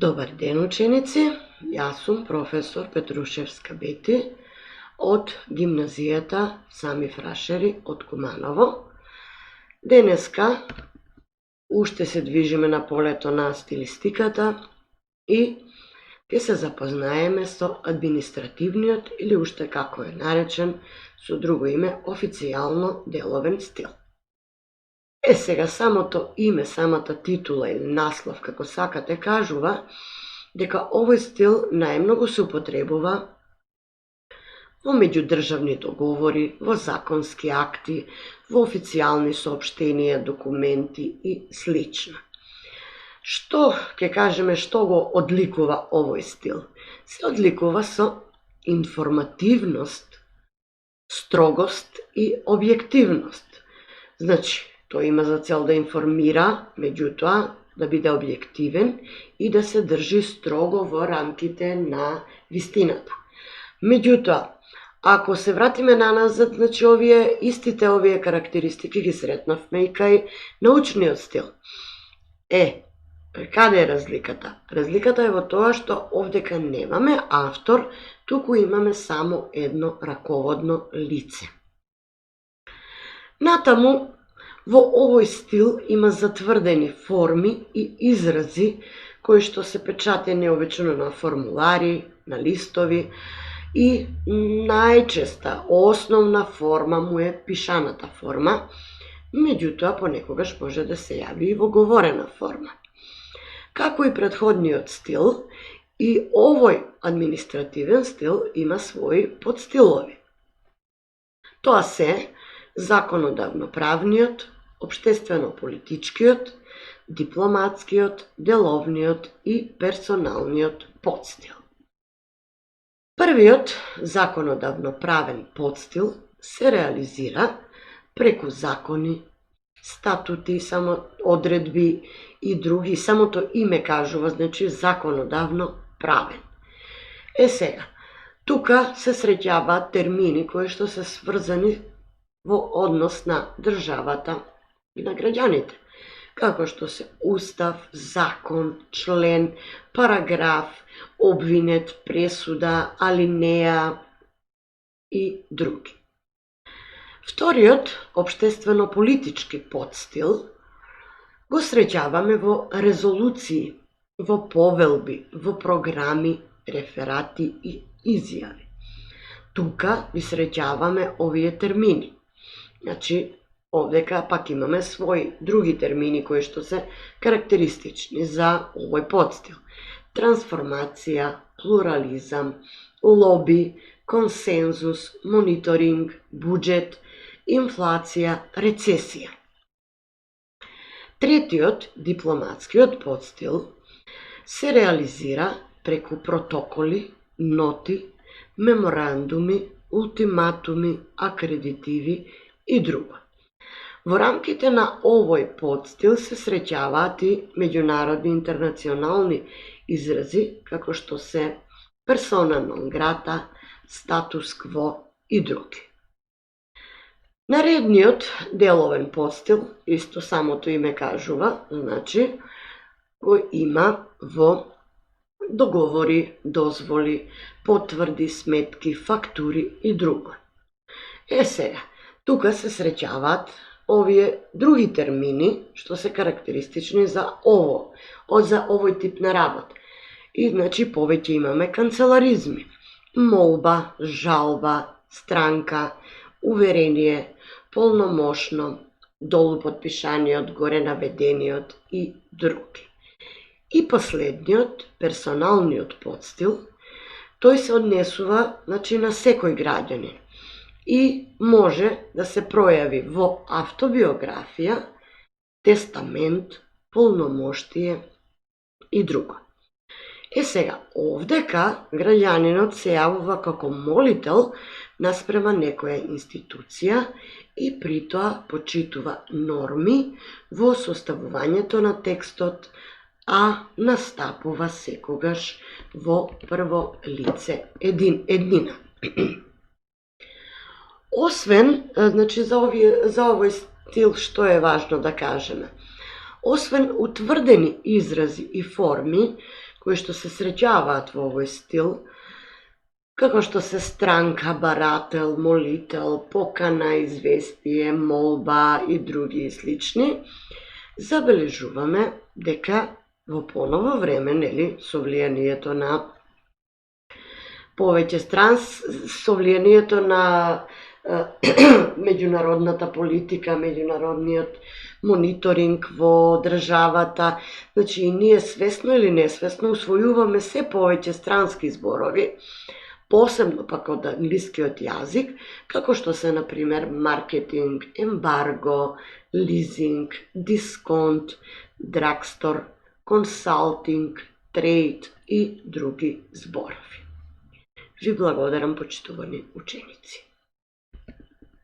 Dobar ден, ученици! Јас сум професор Петрушевска Бети од гимназијата Сами Фрашери од Куманово. Денеска уште се движиме на полето на стилистиката и ќе се запознаеме со административниот или уште како е наречен со друго име официјално деловен стил. Сега самото име, самата титула или наслов, како сакате, кажува дека овој стил најмногу се употребува во меѓудржавни договори, во законски акти, во официјални соопштенија, документи и слично. Што ќе кажеме што го одликува овој стил? Се одликува со информативност, строгост и објективност. Значи, тој има за цел да информира, меѓутоа да биде објективен и да се држи строго во рамките на вистината. Меѓутоа, ако се вратиме наназад, значи истите овие карактеристики ги сретнавме и кај научниот стил. Каде е разликата? Разликата е во тоа што овдека немаме автор, туку имаме само едно раководно лице. Натаму, во овој стил има затврдени форми и изрази кои што се печатени обично на формулари, на листови и најчеста основна форма му е пишаната форма, меѓутоа понекогаш може да се јави и во говорена форма. Како и претходниот стил, и овој административен стил има своји подстилови. Тоа се законодавно-правниот, општествено-политичкиот, дипломатскиот, деловниот и персоналниот подстил. Првиот законодавно-правен подстил се реализира преку закони, статути, одредби и други. Самото име кажува, значи законодавно правен. Сега, тука се среќаваат термини кои што се сврзани во однос на државата и на граѓаните, како што се устав, закон, член, параграф, обвинет, пресуда, алинеја и други. Вториот општествено-политички подстил го среќаваме во резолуции, во повелби, во програми, реферати и изјави. Тука ви среќаваме овие термини. Значи, овдека пак имаме своји други термини кои што се карактеристични за овој подстил. Трансформација, плурализам, лоби, консензус, мониторинг, буџет, инфлација, рецесија. Третиот, дипломатскиот подстил, се реализира преку протоколи, ноти, меморандуми, ултиматуми, акредитиви и друго. Во рамките на овој подстил се среќаваат и меѓународни интернационални изрази, како што се персона нон грата, статус кво и други. Наредниот деловен подстил, исто самото име кажува, значи го има во договори, дозволи, потврди, сметки, фактури и друго. Сега, тука се среќаваат овие други термини што се карактеристични за овој тип на работа. И значи повеќе имаме канцеларизми, молба, жалба, странка, уверение, полномошно, долу подпишаниот, горе наведениот и други. И последниот, персоналниот подстил, тој се однесува на секој граѓанин и може да се пројави во автобиографија, тестамент, полномоштие и друго. Сега, овдека граѓанинот се јавува како молител наспрема некоја институција и притоа почитува норми во составувањето на текстот, а настапува секогаш во прво лице еднина. Освен, значи за овој стил што е важно да кажеме? Освен утврдени изрази и форми кои што се среќаваат во овој стил, како што се странка, барател, молител, покана, известие, молба и други слични, забележуваме дека во поново време, со влијанието на повеќе со влијанието на меѓународната политика, меѓународниот мониторинг во државата, значи и ние свесно или несвесно усвојуваме се повеќе странски зборови, посебно пак од англискиот јазик, како што се, например, маркетинг, ембарго, лизинг, дисконт, драгстор, консалтинг, трейд и други зборови. Ви благодарам, почитувани ученици.